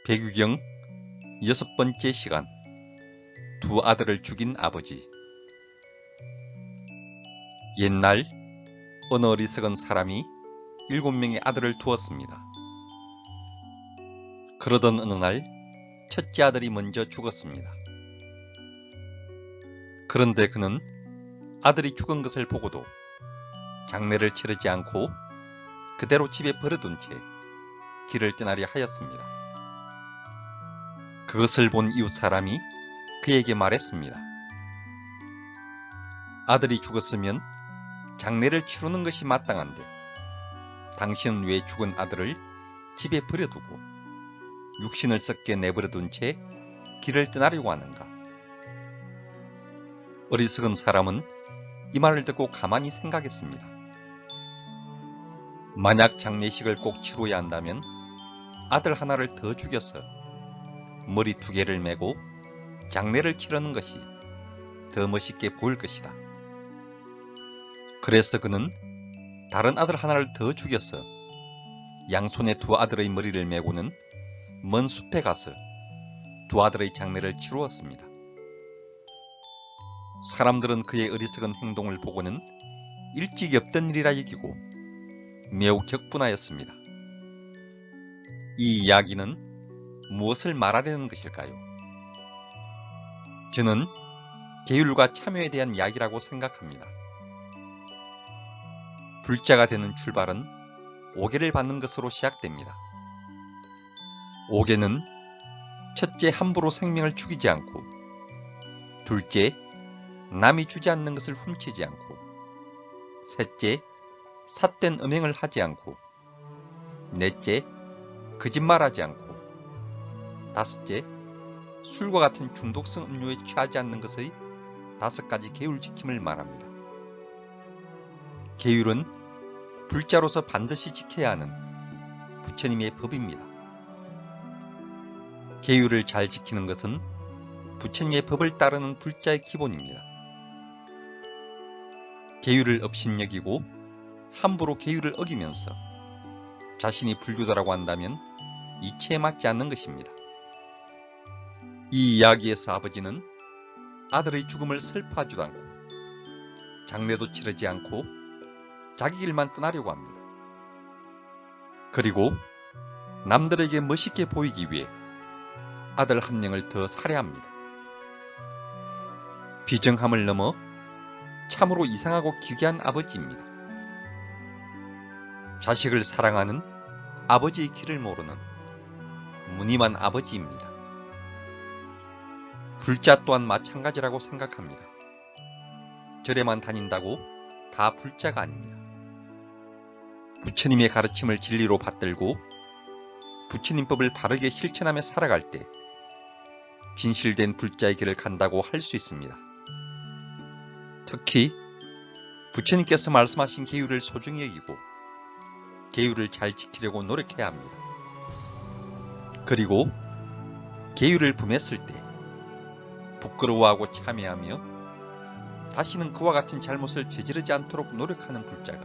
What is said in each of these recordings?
백유경 6번째 시간. 두 아들을 죽인 아버지. 옛날 어느 어리석은 사람이 7명의 아들을 두었습니다. 그러던 어느 날 첫째 아들이 먼저 죽었습니다. 그런데 그는 아들이 죽은 것을 보고도 장례를 치르지 않고 그대로 집에 버려둔 채 길을 떠나려 하였습니다. 그것을 본 이웃 사람이 그에게 말했습니다. 아들이 죽었으면 장례를 치르는 것이 마땅한데 당신은 왜 죽은 아들을 집에 버려두고 육신을 썩게 내버려둔 채 길을 떠나려고 하는가? 어리석은 사람은 이 말을 듣고 가만히 생각했습니다. 만약 장례식을 꼭 치러야 한다면 아들 하나를 더 죽여서 머리 2개를 메고 장례를 치르는 것이 더 멋있게 보일 것이다. 그래서 그는 다른 아들 하나를 더 죽여서 양손에 두 아들의 머리를 메고는 먼 숲에 가서 두 아들의 장례를 치루었습니다. 사람들은 그의 어리석은 행동을 보고는 일찍이 없던 일이라 여기고 매우 격분하였습니다. 이 이야기는 무엇을 말하려는 것일까요? 저는 계율과 참여에 대한 이야기라고 생각합니다. 불자가 되는 출발은 오계를 받는 것으로 시작됩니다. 오계는 첫째, 함부로 생명을 죽이지 않고, 둘째, 남이 주지 않는 것을 훔치지 않고, 셋째, 삿된 음행을 하지 않고, 넷째, 거짓말하지 않고, 다섯째, 술과 같은 중독성 음료에 취하지 않는 것의 5가지 계율 지킴을 말합니다. 계율은 불자로서 반드시 지켜야 하는 부처님의 법입니다. 계율을 잘 지키는 것은 부처님의 법을 따르는 불자의 기본입니다. 계율을 업신여기고 함부로 계율을 어기면서 자신이 불교도라고 한다면 이치에 맞지 않는 것입니다. 이 이야기에서 아버지는 아들의 죽음을 슬퍼하지도 않고 장례도 치르지 않고 자기 길만 떠나려고 합니다. 그리고 남들에게 멋있게 보이기 위해 아들 1명을 더 살해합니다. 비정함을 넘어 참으로 이상하고 기괴한 아버지입니다. 자식을 사랑하는 아버지의 길을 모르는 무님한 아버지입니다. 불자 또한 마찬가지라고 생각합니다. 절에만 다닌다고 다 불자가 아닙니다. 부처님의 가르침을 진리로 받들고 부처님법을 바르게 실천하며 살아갈 때 진실된 불자의 길을 간다고 할 수 있습니다. 특히 부처님께서 말씀하신 계율을 소중히 여기고 계율을 잘 지키려고 노력해야 합니다. 그리고 계율을 범했을 때 부끄러워하고 참회하며 다시는 그와 같은 잘못을 저지르지 않도록 노력하는 불자가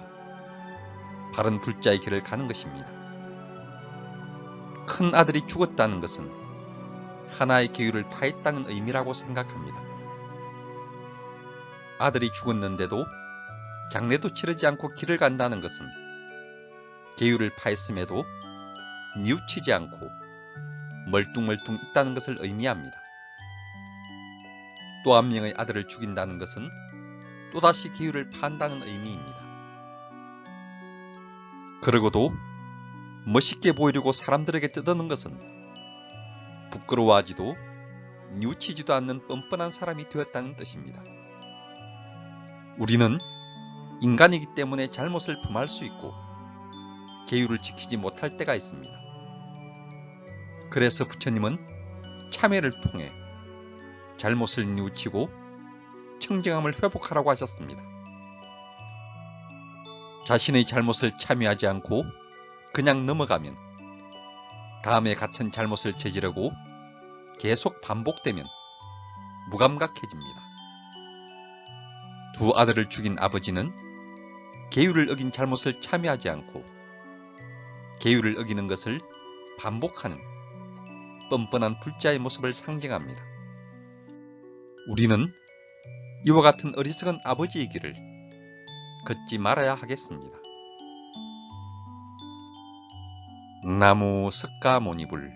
바른 불자의 길을 가는 것입니다. 큰 아들이 죽었다는 것은 하나의 계율을 파했다는 의미라고 생각합니다. 아들이 죽었는데도 장례도 치르지 않고 길을 간다는 것은 계율을 파했음에도 뉘우치지 않고 멀뚱멀뚱 있다는 것을 의미합니다. 또 1명의 아들을 죽인다는 것은 또다시 계율을 파한다는 의미입니다. 그러고도 멋있게 보이려고 사람들에게 떠드는 것은 부끄러워하지도 뉘우치지도 않는 뻔뻔한 사람이 되었다는 뜻입니다. 우리는 인간이기 때문에 잘못을 범할 수 있고 계율을 지키지 못할 때가 있습니다. 그래서 부처님은 참회를 통해 잘못을 뉘우치고 청정함을 회복하라고 하셨습니다. 자신의 잘못을 참회하지 않고 그냥 넘어가면 다음에 같은 잘못을 저지르고 계속 반복되면 무감각해집니다. 두 아들을 죽인 아버지는 계율을 어긴 잘못을 참회하지 않고 계율을 어기는 것을 반복하는 뻔뻔한 불자의 모습을 상징합니다. 우리는 이와 같은 어리석은 아버지의 길을 걷지 말아야 하겠습니다. 나무 석가모니불